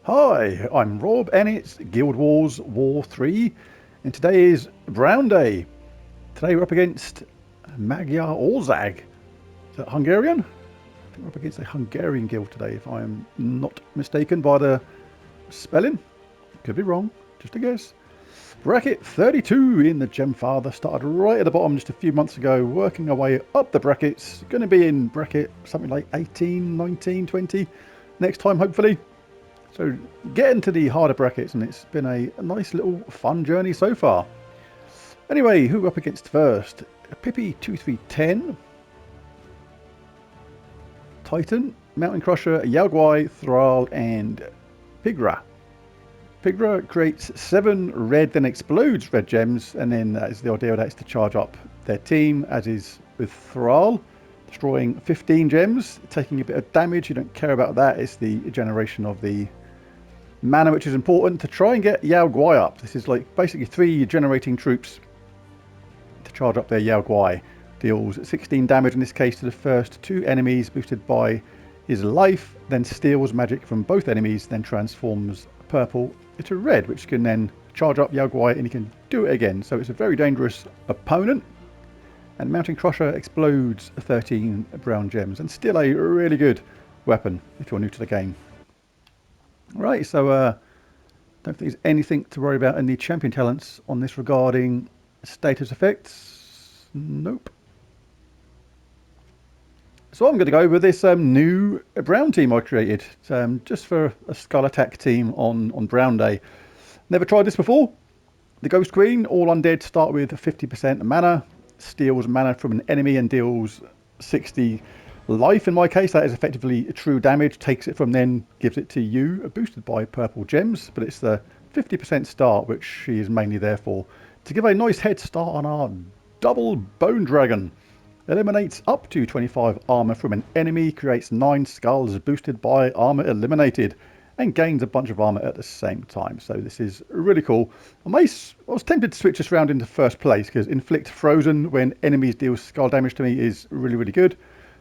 Hi, I'm Rob and it's Guild Wars War 3 and today is Brown Day. Today we're up against Magyar Ország. Is that Hungarian? I think we're up against a Hungarian guild today if I am not mistaken by the spelling. Could be wrong, just a guess. Bracket 32 in the Gemfather, started right at the bottom just a few months ago, working our way up the brackets. Going to be in bracket something like 18, 19, 20 next time hopefully. So get into the harder brackets and it's been a nice little fun journey so far. Anyway, who we're up against first? Pippi 2310, Titan, Mountain Crusher, Yaoguai, Thrall and Pigra. Pigra creates 7 red then explodes red gems, and then that is the idea that's to charge up their team, as is with Thrall. Destroying 15 gems, taking a bit of damage, you don't care about that, it's the generation of the mana which is important to try and get Yaoguai up. This is like basically 3 generating troops to charge up their Yaoguai. Deals 16 damage in this case to the first 2 enemies, boosted by his life, then steals magic from both enemies, then transforms purple into red, which can then charge up Yaoguai and he can do it again. So it's a very dangerous opponent. And Mountain Crusher explodes 13 brown gems and still a really good weapon if you're new to the game. Right, so don't think there's anything to worry about in the champion talents on this regarding status effects. Nope. So I'm going to go with this new brown team I created just for a Skull Attack team on Brown Day. Never tried this before. The Ghost Queen, all undead, start with 50% mana, steals mana from an enemy and deals 60 life. In my case, that is effectively true damage, takes it from then, gives it to you, boosted by purple gems, but it's the 50% start which she is mainly there for, to give a nice head start on our double Bone Dragon. Eliminates up to 25 armor from an enemy, creates 9 skulls boosted by armor eliminated, and gains a bunch of armor at the same time. So this is really cool. I was tempted to switch this round into first place because inflict frozen when enemies deal skull damage to me is really good.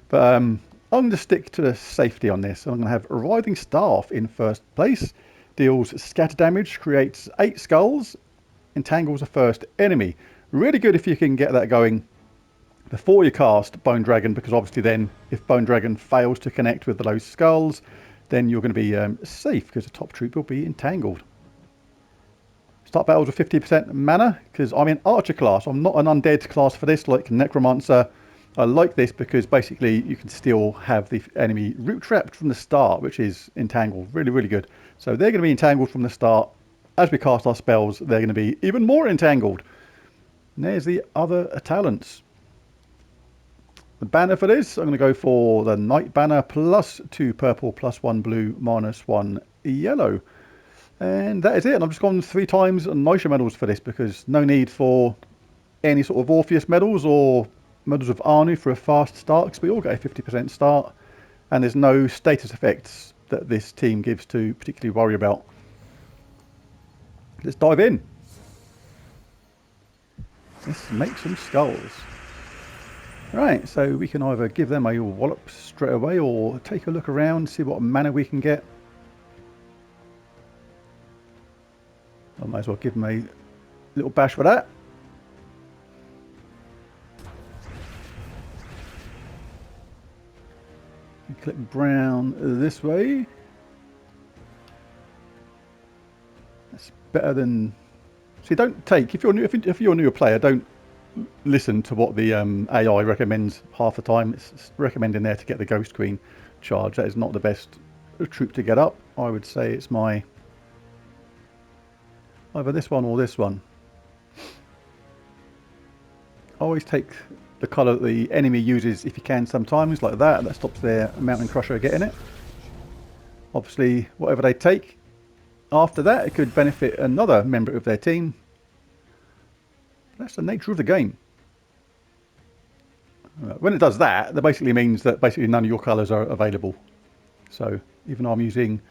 But I'm going to stick to the safety on this. I'm going to have a Writhing Staff in first place. Deals scatter damage, creates 8 skulls, entangles the first enemy. Really good if you can get that going before you cast Bone Dragon, because obviously then if Bone Dragon fails to connect with those skulls, then you're going to be safe because the top troop will be entangled. Start battles with 50% mana because I'm in Archer class. I'm not an undead class for this like Necromancer. I like this because basically you can still have the enemy root trapped from the start, which is entangled. Really good. So they're going to be entangled from the start. As we cast our spells, they're going to be even more entangled. And there's the other talents. The banner for this, I'm going to go for the Knight banner, +2 purple, +1 blue, -1 yellow. And that is it. And I've just gone 3 times Neusha medals for this because no need for any sort of Orpheus medals or medals of Anu for a fast start, because we all get a 50% start and there's no status effects that this team gives to particularly worry about. Let's dive in. Let's make some skulls. Right, so we can either give them a wallop straight away or take a look around, see what mana we can get. I might as well give them a little bash for that. Click brown this way. That's better than. See, don't take if you're new. If you're a newer player, don't listen to what the AI recommends half the time. It's recommending there to get the Ghost Queen charge. That is not the best troop to get up. I would say it's my either this one or this one. Always take the colour that the enemy uses if you can sometimes, like that. That stops their Mountain Crusher getting it. Obviously, whatever they take after that, it could benefit another member of their team. That's the nature of the game. When it does that, that basically means that basically none of your colours are available. So even though I'm using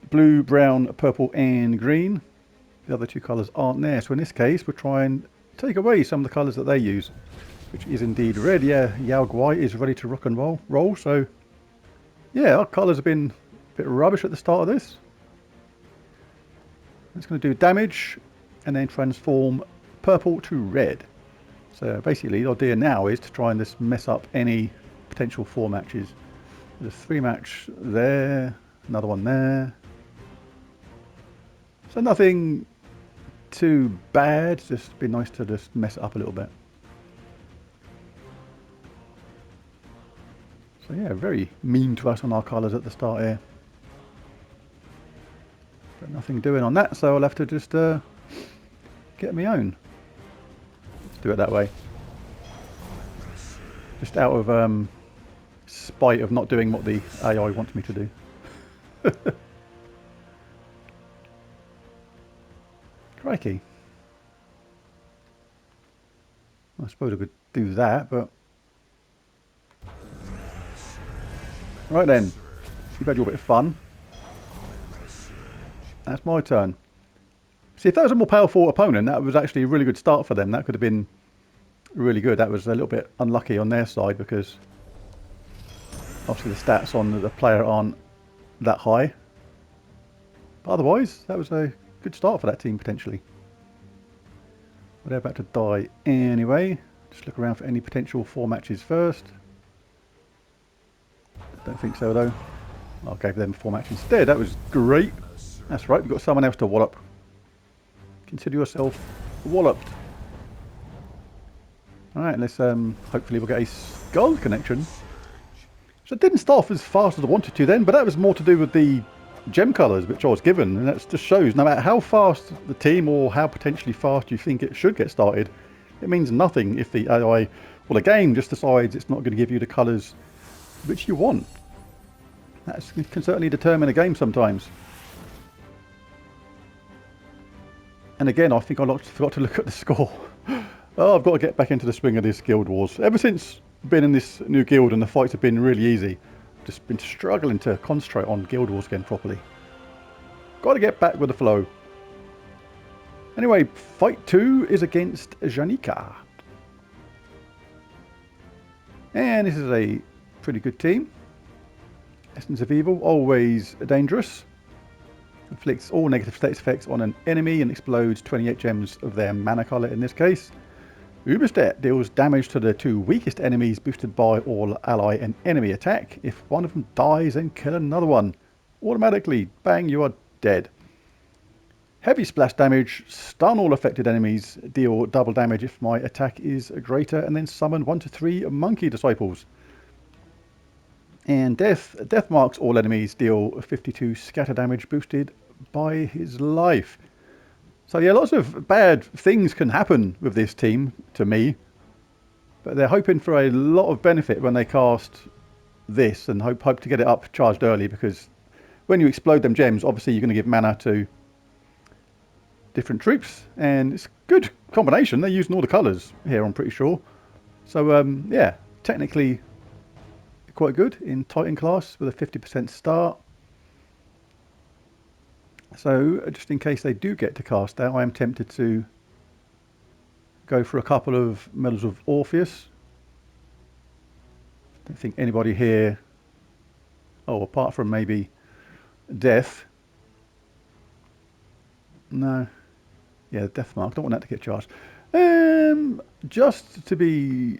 blue, brown, purple and green, the other 2 colours aren't there. So in this case, we'll try and take away some of the colours that they use. which is indeed red. Yeah, Yao Guai is ready to rock and roll. So, yeah, our colours have been a bit rubbish at the start of this. It's going to do damage and then transform purple to red. So basically the idea now is to try and just mess up any potential 4 matches. There's a 3 match there, another one there. So nothing too bad, just be nice to just mess it up a little bit. So yeah, very mean to us on our colours at the start here. But nothing doing on that, so I'll have to just get my own. Let's do it that way. Just out of spite of not doing what the AI wants me to do. Crikey. I suppose I could do that, but... Right then. You've had your bit of fun. That's my turn. See, if that was a more powerful opponent, that was actually a really good start for them. That could have been really good. That was a little bit unlucky on their side because obviously the stats on the player aren't that high. But otherwise, that was a good start for that team potentially. But they're about to die anyway. Just look around for any potential 4 matches first. Don't think so though. I gave them 4 matches instead. That was great. That's right, we've got someone else to wallop. Consider yourself walloped. Alright, let's hopefully we'll get a skull connection. So it didn't start off as fast as I wanted to then, but that was more to do with the gem colours which I was given, and that just shows no matter how fast the team or how potentially fast you think it should get started, it means nothing if the AI or the game just decides it's not going to give you the colours which you want. That can certainly determine a game sometimes. And again, I think I forgot to look at the score. Oh, I've got to get back into the swing of this Guild Wars. Ever since I've been in this new guild and the fights have been really easy, I've just been struggling to concentrate on Guild Wars again properly. Got to get back with the flow. Anyway, fight 2 is against Janika. And this is a pretty good team. Essence of Evil, always dangerous. Inflicts all negative status effects on an enemy and explodes 28 gems of their mana colour in this case. Uberstedt deals damage to the 2 weakest enemies boosted by all ally and enemy attack. If one of them dies, then kill another one. Automatically, bang, you are dead. Heavy splash damage, stun all affected enemies, deal double damage if my attack is greater, and then summon 1 to 3 monkey disciples. And death marks all enemies, deal 52 scatter damage boosted by his life. So yeah, lots of bad things can happen with this team, to me. But they're hoping for a lot of benefit when they cast this, and hope to get it up charged early, because when you explode them gems, obviously you're going to give mana to different troops, and it's a good combination. They're using all the colours here, I'm pretty sure. So yeah, technically quite good in Titan class with a 50% start. So just in case they do get to cast that, I am tempted to go for a couple of Medals of Orpheus. Don't think anybody here, oh, apart from maybe Death. No. Yeah, Death Mark, don't want that to get charged. Just to be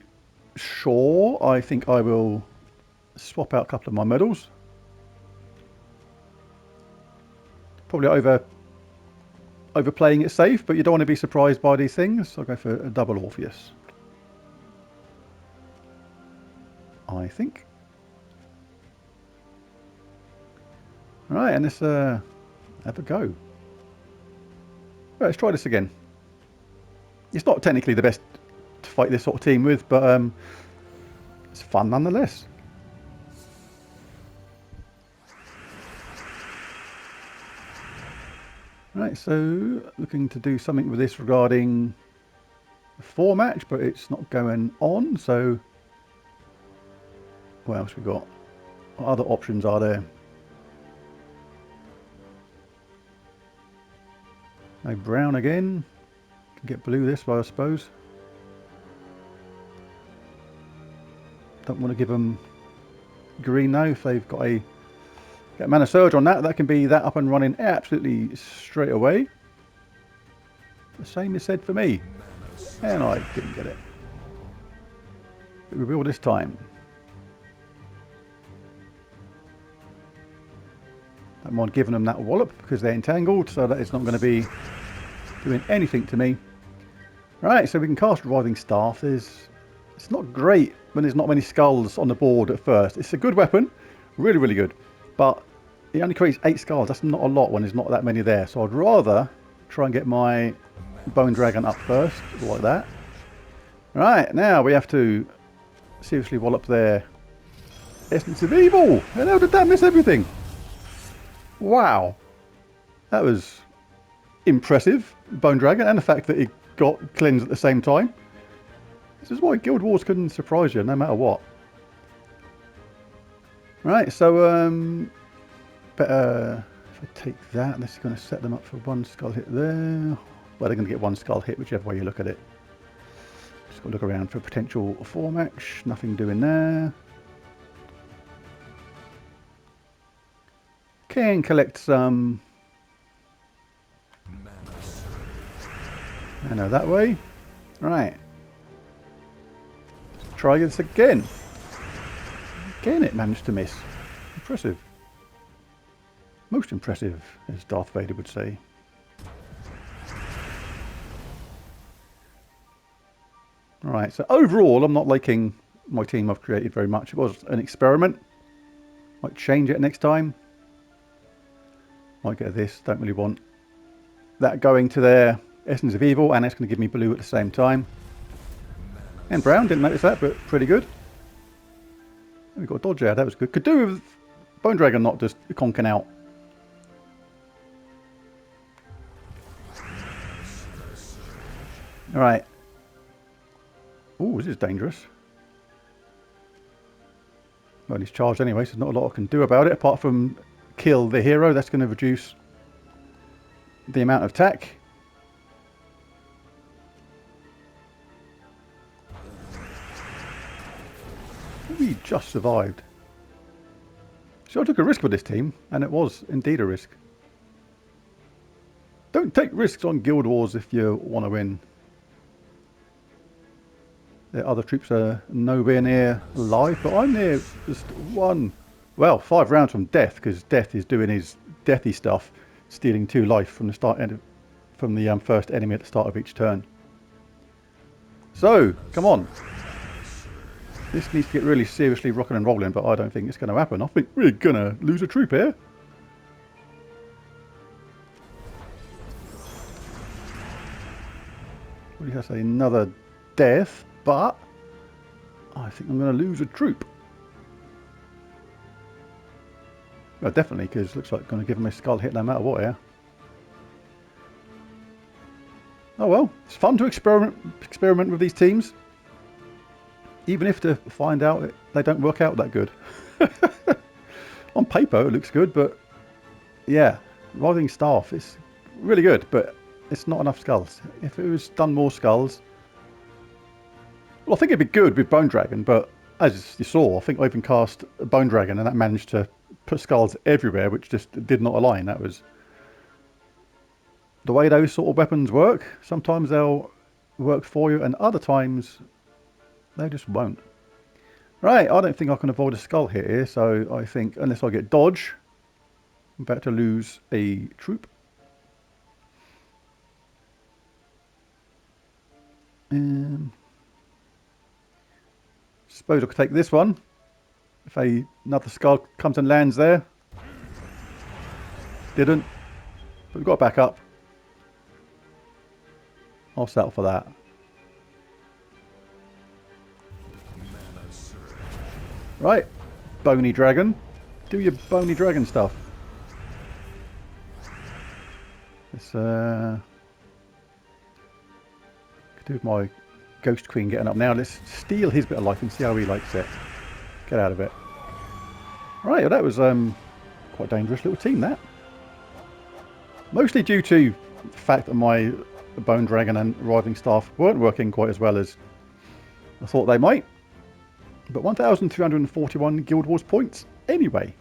sure, I think I will swap out a couple of my medals. Probably overplaying it safe, but you don't want to be surprised by these things. So I'll go for a double Orpheus, I think. Alright, and let's have a go. Right, let's try this again. It's not technically the best to fight this sort of team with, but it's fun nonetheless. Right, so looking to do something with this regarding the 4 match, but it's not going on, so what else we got? What other options are there? No brown again. Can get blue this way, I suppose. Don't want to give them green now. If they've got a get mana surge on that, that can be that up and running absolutely straight away. The same is said for me. And I didn't get it. But we will this time. Don't mind giving them that wallop because they're entangled, so that it's not going to be doing anything to me. Right, so we can cast Writhing Staff. It's not great when there's not many skulls on the board at first. It's a good weapon, really, really good. But it only creates 8 skulls. That's not a lot when there's not that many there. So I'd rather try and get my Bone Dragon up first, like that. Right, now we have to seriously wallop their Essence of Evil. How did that miss everything? Wow. That was impressive, Bone Dragon, and the fact that it got cleansed at the same time. This is why Guild Wars can surprise you no matter what. Right, so better if I take that, this is going to set them up for 1 skull hit there. Well, they're going to get 1 skull hit whichever way you look at it. Just got to look around for potential 4 match. Nothing doing there. Can collect some mana that way. Right. Let's try this again. Again it managed to miss. Impressive. Most impressive, as Darth Vader would say. Right, so overall I'm not liking my team I've created very much. It was an experiment. Might change it next time. Might get this, don't really want that going to their Essence of Evil, and it's going to give me blue at the same time. And brown, didn't notice that, but pretty good. We got a dodge out, that was good. Could do with Bone Dragon not just conking out. Alright. Oh, this is dangerous. Well, he's charged anyway, so there's not a lot I can do about it, apart from kill the hero. That's going to reduce the amount of attack. We just survived. So I took a risk with this team, and it was indeed a risk. Don't take risks on Guild Wars if you want to win. The other troops are nowhere near alive, but I'm near just 5 rounds from death, because Death is doing his deathy stuff, stealing 2 life from the first enemy at the start of each turn. So, come on. This needs to get really seriously rocking and rolling, but I don't think it's going to happen. I think we're going to lose a troop here. What do you have to say? Another death, but I think I'm going to lose a troop. Well, definitely, because it looks like I'm going to give them a skull hit no matter what here. Oh well, it's fun to experiment with these teams. Even if to find out they don't work out that good. On paper it looks good, but yeah, Writhing Staff is really good, but it's not enough skulls. If it was done more skulls, well, I think it'd be good with Bone Dragon, but as you saw, I think I even cast a Bone Dragon and that managed to put skulls everywhere, which just did not align. That was the way those sort of weapons work. Sometimes they'll work for you, and other times they just won't. Right, I don't think I can avoid a skull hit here, so I think unless I get dodge, I'm about to lose a troop. Suppose I could take this one. If another skull comes and lands there. Didn't. But we've got to back up. I'll settle for that. Right, Bony Dragon. Do your Bony Dragon stuff. This could do with my Ghost Queen getting up now. Let's steal his bit of life and see how he likes it. Get out of it. Right, well, that was quite a dangerous little team, that. Mostly due to the fact that my Bone Dragon and Writhing Staff weren't working quite as well as I thought they might. but 1,341 Guild Wars points anyway.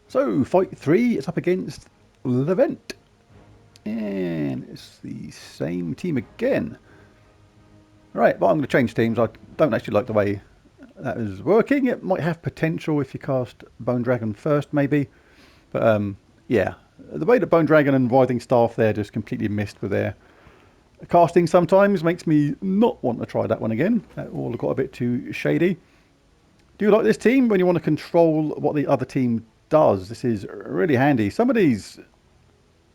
So, fight 3 is up against Levent. And it's the same team again. Right, but I'm going to change teams. I don't actually like the way that is working. It might have potential if you cast Bone Dragon first, maybe. But, yeah. The way that Bone Dragon and Writhing Staff there just completely missed with their casting sometimes makes me not want to try that one again. That all got a bit too shady. Do you like this team when you want to control what the other team does? This is really handy. Some of these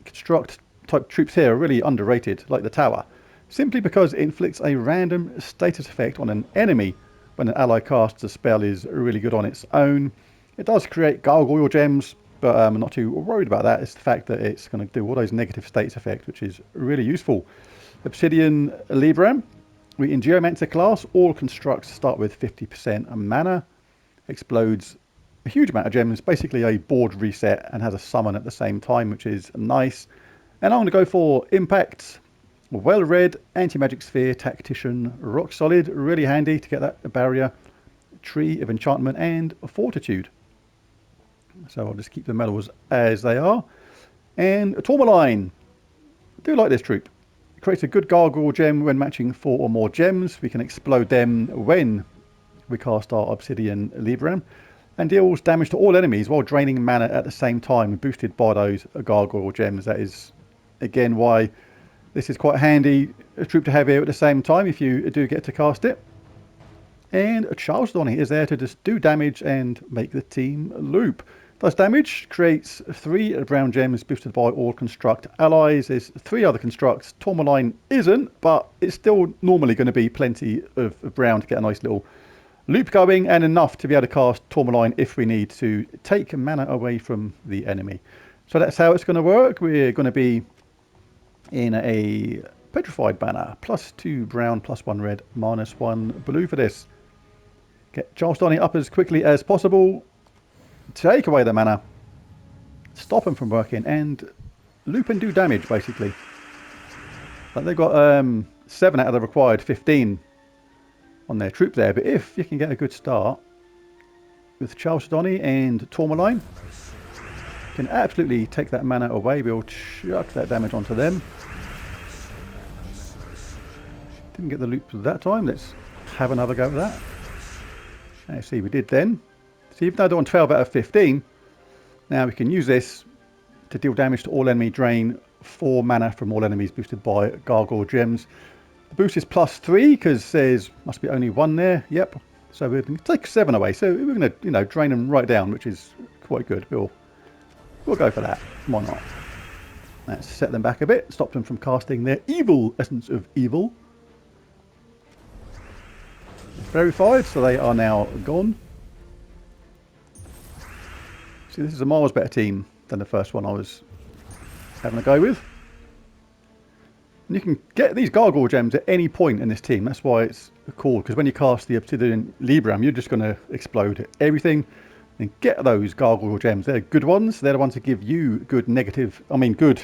construct type troops here are really underrated, like the tower, simply because it inflicts a random status effect on an enemy when an ally casts a spell is really good on its own. It does create gargoyle gems, but I'm not too worried about that. It's the fact that it's going to do all those negative status effects, which is really useful. Obsidian Libram. In Geomancer class, all constructs start with 50% mana. Explodes a huge amount of gems, basically a board reset, and has a summon at the same time, which is nice. And I'm going to go for Impact, Well-Read, Anti-Magic Sphere, Tactician, Rock Solid. Really handy to get that barrier, Tree of Enchantment, and Fortitude. So I'll just keep the medals as they are. And Tourmaline. I do like this troop. It creates a good gargoyle gem when matching 4 or more gems. We can explode them when we cast our Obsidian Libram, and deals damage to all enemies while draining mana at the same time, boosted by those gargoyle gems. That is, again, why this is quite handy a troop to have here at the same time if you do get to cast it. And Chalcedony is there to just do damage and make the team loop. Does damage, creates 3 brown gems boosted by all construct allies. There's 3 other constructs. Tourmaline isn't, but it's still normally going to be plenty of brown to get a nice little loop going, and enough to be able to cast Tourmaline if we need to take mana away from the enemy. So that's how it's going to work. We're going to be in a Petrified banner. +2 brown, +1 red, -1 blue for this. Get Chalcedony up as quickly as possible. Take away the mana. Stop them from working and loop and do damage, basically. Like they've got 7 out of the required 15 on their troop there, but if you can get a good start with Chalcedony and Tourmaline, you can absolutely take that mana away. We'll chuck that damage onto them. Didn't get the loop that time. Let's have another go at that. Let's see, we did then. So even though they're on 12 out of 15, now we can use this to deal damage to all enemy, drain 4 mana from all enemies boosted by gargoyle gems. The boost is +3 because there's must be only 1 there. Yep. So we're going to take 7 away. So we're going to, drain them right down, which is quite good. We'll go for that. Why not? Let's set them back a bit. Stop them from casting their evil Essence of Evil. Verified, so they are now gone. See, this is a miles better team than the first one I was having a go with. And you can get these gargoyle gems at any point in this team. That's why it's cool, because when you cast the Obsidian Libram, you're just going to explode everything and get those gargoyle gems. They're good ones. They're the ones that give you good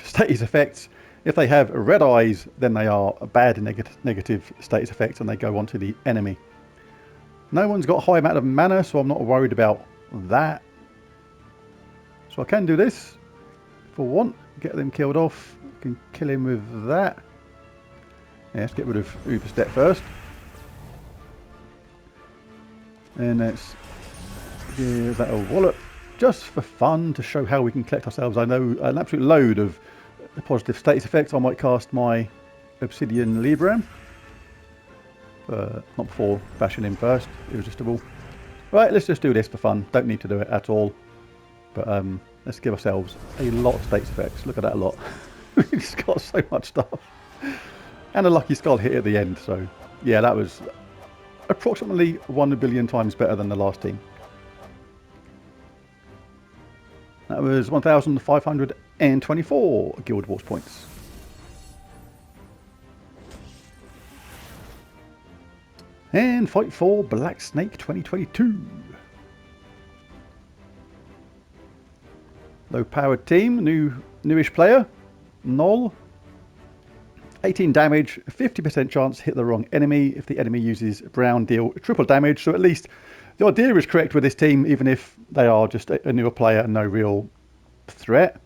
status effects. If they have red eyes, then they are a bad negative status effects and they go onto the enemy. No one's got a high amount of mana, so I'm not worried about that. So I can do this if I want. Get them killed off. Can kill him with that. Yeah, let's get rid of Uberstep first. And let's give that a wallop just for fun to show how we can collect ourselves. I know an absolute load of positive status effects. I might cast my Obsidian Libram. Not before bashing him first. Irresistible. Right, let's just do this for fun. Don't need to do it at all. But let's give ourselves a lot of status effects. Look at that, a lot. We've just got so much stuff. And a lucky skull hit at the end. So yeah, that was approximately 1 billion times better than the last team. That was 1,524 Guild Wars points. And fight for Black Snake 2022. Low powered team, newish player, Noel. 18 damage, 50% chance to hit the wrong enemy. If the enemy uses brown, deal triple damage. So at least the idea is correct with this team, even if they are just a newer player and no real threat.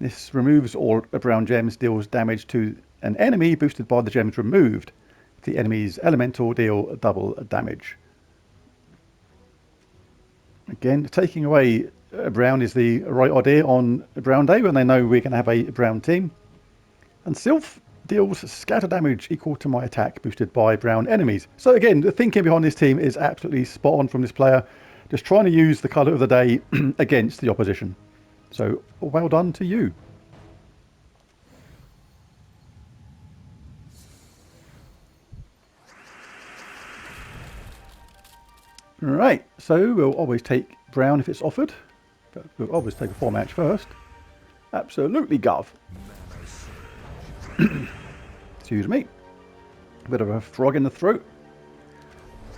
This removes all brown gems, deals damage to an enemy boosted by the gems removed. If the enemy's elemental, deal double damage. Again, taking away brown is the right idea on brown day when they know we're going to have a brown team. And Sylph deals scatter damage equal to my attack boosted by brown enemies. So again, the thinking behind this team is absolutely spot on from this player. Just trying to use the colour of the day against the opposition. So well done to you. Right, so we'll always take brown if it's offered, but we'll always take a 4-match first. Absolutely gov. Excuse me. A bit of a frog in the throat.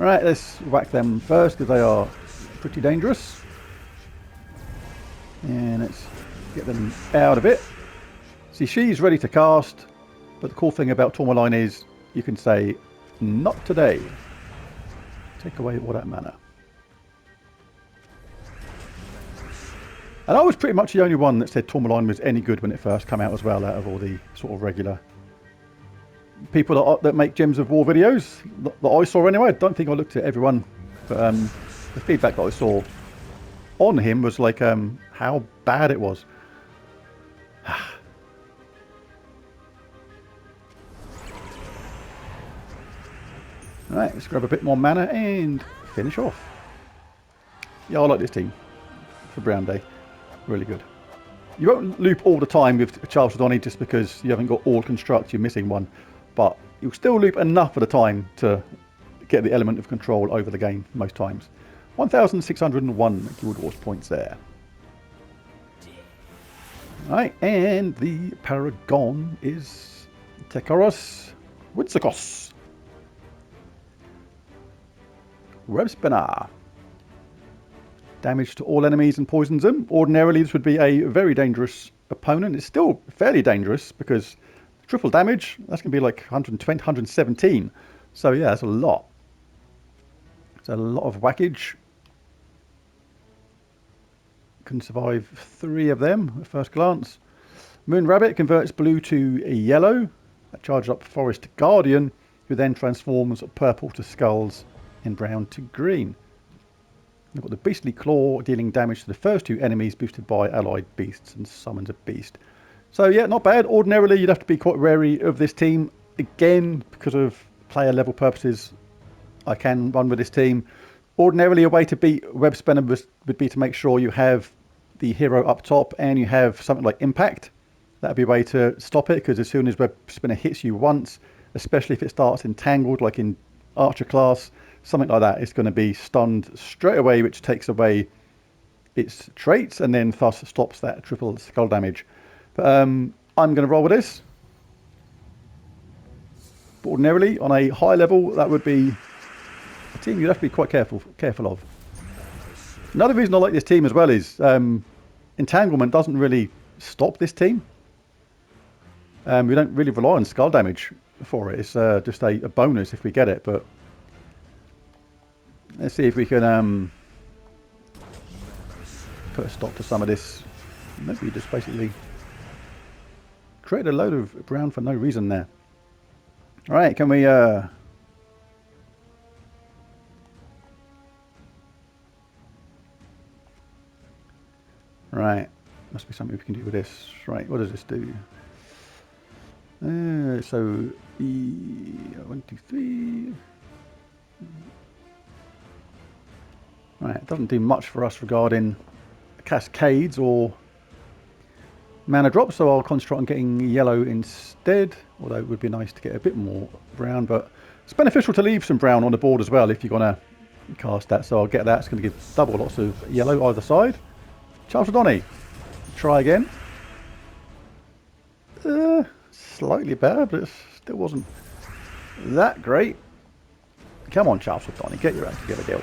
Alright, let's whack them first because they are pretty dangerous. And let's get them out of it. See, she's ready to cast, but the cool thing about Tourmaline is you can say, not today. Take away all that mana. And I was pretty much the only one that said Tourmaline was any good when it first came out as well, out of all the sort of regular people that make Gems of War videos that I saw anyway. I don't think I looked at everyone, but the feedback that I saw on him was like how bad it was. Alright, let's grab a bit more mana and finish off. Yeah, I like this team for Brown Day. Really good. You won't loop all the time with Chalcedony just because you haven't got all construct, you're missing one. But you'll still loop enough of the time to get the element of control over the game most times. 1,601 Guild Wars points there. Alright, and the Paragon is Tekoros Witsakos. Web Spinner. Damage to all enemies and poisons them. Ordinarily this would be a very dangerous opponent. It's still fairly dangerous because triple damage, that's going to be like 120, 117. So yeah, that's a lot. It's a lot of whackage. Can survive 3 of them at first glance. Moon Rabbit converts blue to a yellow. That charges up Forest Guardian, who then transforms purple to skulls and brown to green. We've got the Beastly Claw, dealing damage to the first 2 enemies, boosted by allied beasts, and summons a beast. So yeah, not bad. Ordinarily, you'd have to be quite wary of this team. Again, because of player level purposes, I can run with this team. Ordinarily, a way to beat Web Spinner would be to make sure you have the hero up top and you have something like Impact. That would be a way to stop it, because as soon as Web Spinner hits you once, especially if it starts entangled, like in Archer class, something like that, it's going to be stunned straight away, which takes away its traits and then thus stops that triple skull damage. But I'm going to roll with this. But ordinarily, on a high level, that would be a team you'd have to be quite careful of. Another reason I like this team as well is entanglement doesn't really stop this team. We don't really rely on skull damage for it. It's just a bonus if we get it. But let's see if we can put a stop to some of this. Maybe just basically create a load of brown for no reason there. Alright, can we right, must be something we can do with this. Right, what does this do? So 1, 2, 3. Right, it doesn't do much for us regarding cascades or mana drops, so I'll concentrate on getting yellow instead, although it would be nice to get a bit more brown, but it's beneficial to leave some brown on the board as well if you're going to cast that, so I'll get that. It's going to give double lots of yellow either side. Chalcedony, try again. Slightly better, but it still wasn't that great. Come on, Chalcedony, get your act together, deal.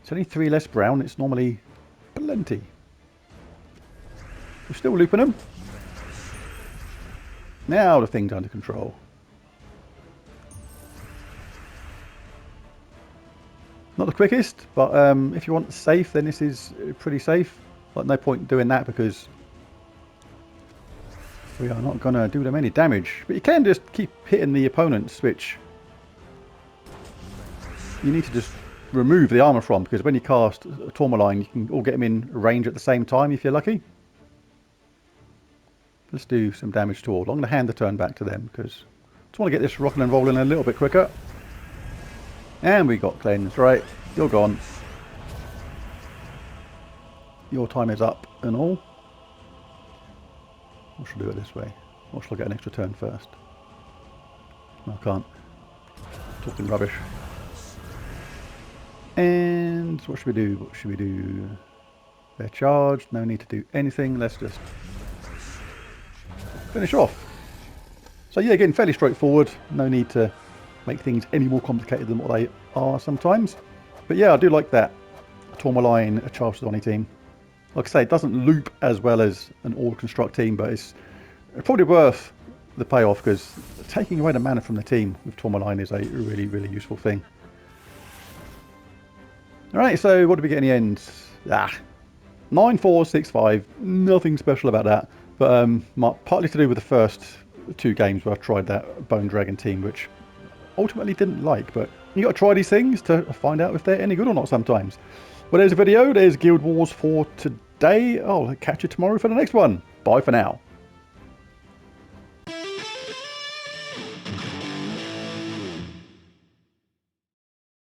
It's only 3 less brown, it's normally plenty. We're still looping them. Now the thing's under control. Not the quickest, but if you want safe, then this is pretty safe. Like, no point doing that because we are not going to do them any damage. But you can just keep hitting the opponents, which you need to just remove the armor from, because when you cast a Tourmaline, you can all get them in range at the same time if you're lucky. Let's do some damage to all. I'm going to hand the turn back to them because I just want to get this rocking and rolling a little bit quicker. And we got cleansed. Right, you're gone. Your time is up and all. Or should I do it this way? Or should I get an extra turn first? No, I can't. Talking rubbish. And what should we do? What should we do? They're charged. No need to do anything. Let's just finish off. So yeah, again, fairly straightforward. No need to make things any more complicated than what they are sometimes. But yeah, I do like that Tourmaline Chalcedony team. Like I say, it doesn't loop as well as an all-construct team, but it's probably worth the payoff because taking away the mana from the team with Tourmaline is a really, really useful thing. Alright, so what did we get in the end? 9-4-6-5. Nothing special about that. But partly to do with the first 2 games where I tried that Bone Dragon team, which ultimately didn't like. But you got to try these things to find out if they're any good or not sometimes. Well, there's a video. There's Guild Wars for today. I'll catch you tomorrow for the next one. Bye for now.